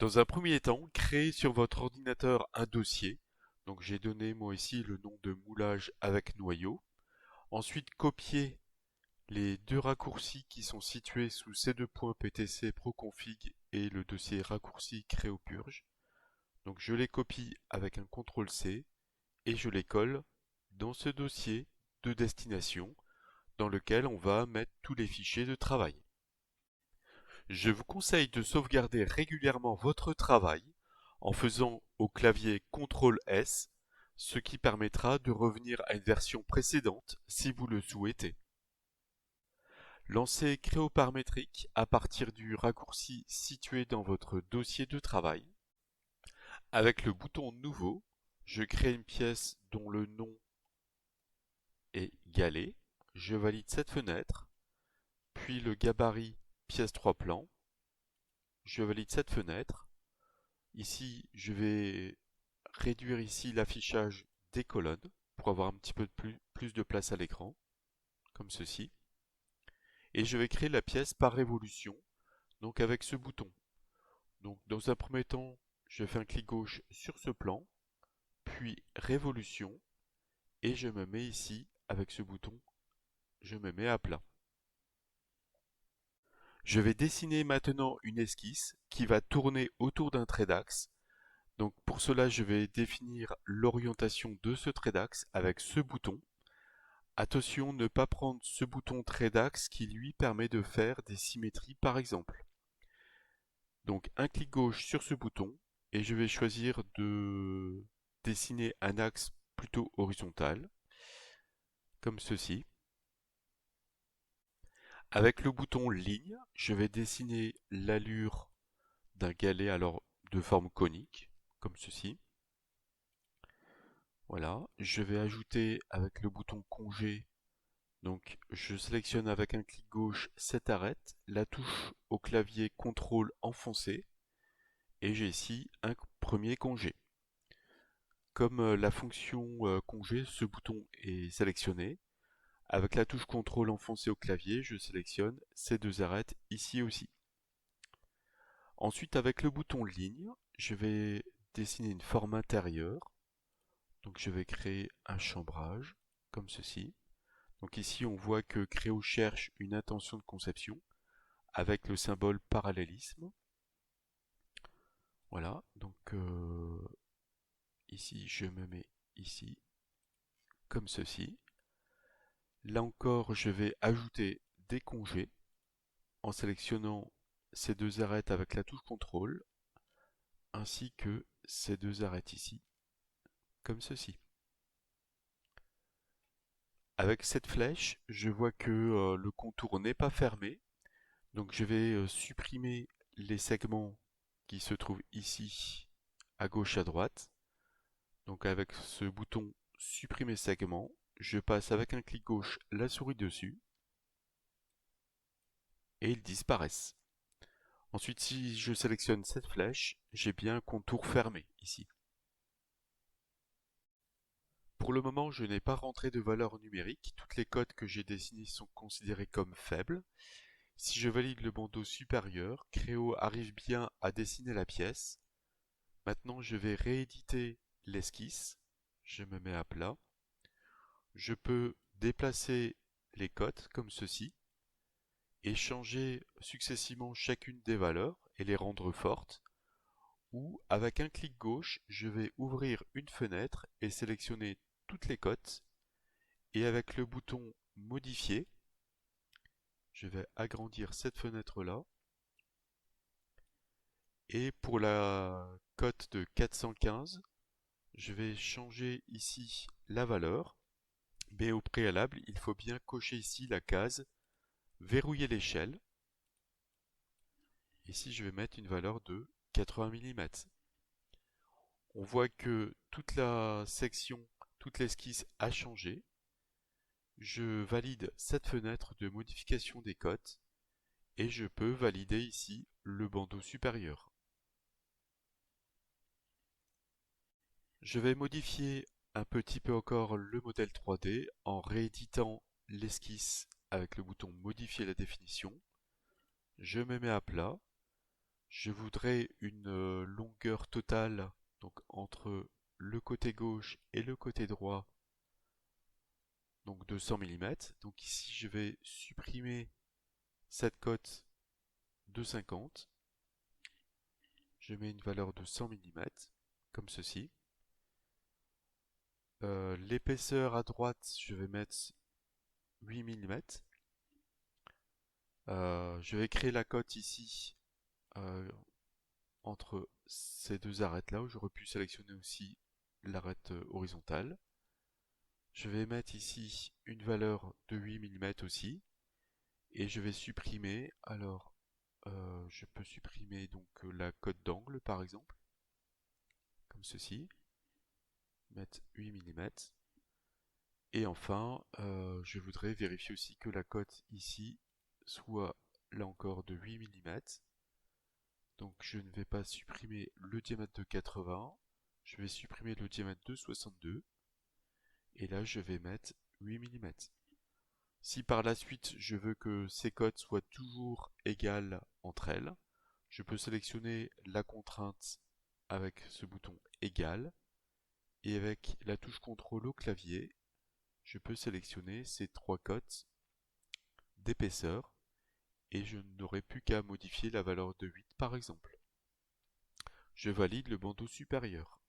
Dans un premier temps, créez sur votre ordinateur un dossier. Donc j'ai donné moi ici le nom de moulage avec noyau. Ensuite, copiez les deux raccourcis qui sont situés sous ces deux points PTC Proconfig et le dossier raccourci Créopurge. Donc je les copie avec un CTRL-C et je les colle dans ce dossier de destination dans lequel on va mettre tous les fichiers de travail. Je vous conseille de sauvegarder régulièrement votre travail en faisant au clavier CTRL-S, ce qui permettra de revenir à une version précédente si vous le souhaitez. Lancez Créoparamétrique à partir du raccourci situé dans votre dossier de travail. Avec le bouton Nouveau, je crée une pièce dont le nom est Galet. Je valide cette fenêtre, puis le gabarit pièce 3 plans. Je valide cette fenêtre. Ici, je vais réduire ici l'affichage des colonnes pour avoir un petit peu plus de place à l'écran, comme ceci. Et je vais créer la pièce par révolution, donc avec ce bouton. Donc dans un premier temps, je fais un clic gauche sur ce plan, puis révolution, et je me mets ici avec ce bouton, je me mets à plat. Je vais dessiner maintenant une esquisse qui va tourner autour d'un trait d'axe. Donc pour cela, je vais définir l'orientation de ce trait d'axe avec ce bouton. Attention, ne pas prendre ce bouton trait d'axe qui lui permet de faire des symétries par exemple. Donc un clic gauche sur ce bouton et je vais choisir de dessiner un axe plutôt horizontal, comme ceci. Avec le bouton ligne, je vais dessiner l'allure d'un galet alors de forme conique, comme ceci. Voilà, je vais ajouter avec le bouton congé, donc je sélectionne avec un clic gauche cette arête, la touche au clavier CTRL enfoncé, et j'ai ici un premier congé. Comme la fonction congé, ce bouton est sélectionné, avec la touche CTRL enfoncée au clavier, je sélectionne ces deux arêtes ici aussi. Ensuite, avec le bouton ligne, je vais dessiner une forme intérieure. Donc je vais créer un chambrage, comme ceci. Donc ici, on voit que Créo cherche une intention de conception avec le symbole parallélisme. Voilà, donc ici, je me mets ici, comme ceci. Là encore, je vais ajouter des congés en sélectionnant ces deux arêtes avec la touche CTRL, ainsi que ces deux arêtes ici, comme ceci. Avec cette flèche, je vois que le contour n'est pas fermé, donc je vais supprimer les segments qui se trouvent ici, à gauche, à droite. Donc avec ce bouton supprimer segment, je passe avec un clic gauche la souris dessus, et ils disparaissent. Ensuite, si je sélectionne cette flèche, j'ai bien un contour fermé ici. Pour le moment, je n'ai pas rentré de valeur numérique. Toutes les cotes que j'ai dessinées sont considérées comme faibles. Si je valide le bandeau supérieur, Créo arrive bien à dessiner la pièce. Maintenant, je vais rééditer l'esquisse. Je me mets à plat. Je peux déplacer les cotes comme ceci et changer successivement chacune des valeurs et les rendre fortes. Ou avec un clic gauche, je vais ouvrir une fenêtre et sélectionner toutes les cotes. Et avec le bouton modifier, je vais agrandir cette fenêtre-là. Et pour la cote de 415, je vais changer ici la valeur. Mais au préalable, il faut bien cocher ici la case verrouiller l'échelle. Ici, je vais mettre une valeur de 80 mm. On voit que toute la section, toute l'esquisse a changé. Je valide cette fenêtre de modification des cotes et je peux valider ici le bandeau supérieur. Je vais modifier un petit peu encore le modèle 3D en rééditant l'esquisse avec le bouton modifier la définition. Je me mets à plat, Je voudrais une longueur totale, donc entre le côté gauche et le côté droit, donc de 100 mm. Donc ici, je vais supprimer cette cote de 50. Je mets une valeur de 100 mm, comme ceci. L'épaisseur à droite, je vais mettre 8 mm. Je vais créer la cote ici euh, entre ces deux arêtes-là, où j'aurais pu sélectionner aussi l'arête horizontale. Je vais mettre ici une valeur de 8 mm aussi, et je vais supprimer, alors je peux supprimer donc la cote d'angle par exemple, comme ceci, mettre 8 mm. Et enfin, je voudrais vérifier aussi que la cote ici soit là encore de 8 mm. Donc je ne vais pas supprimer le diamètre de 80, je vais supprimer le diamètre de 62, et là je vais mettre 8 mm. Si par la suite je veux que ces cotes soient toujours égales entre elles, je peux sélectionner la contrainte avec ce bouton égal, et avec la touche contrôle au clavier, je peux sélectionner ces trois cotes d'épaisseur, et je n'aurai plus qu'à modifier la valeur de 8 par exemple. Je valide le bandeau supérieur.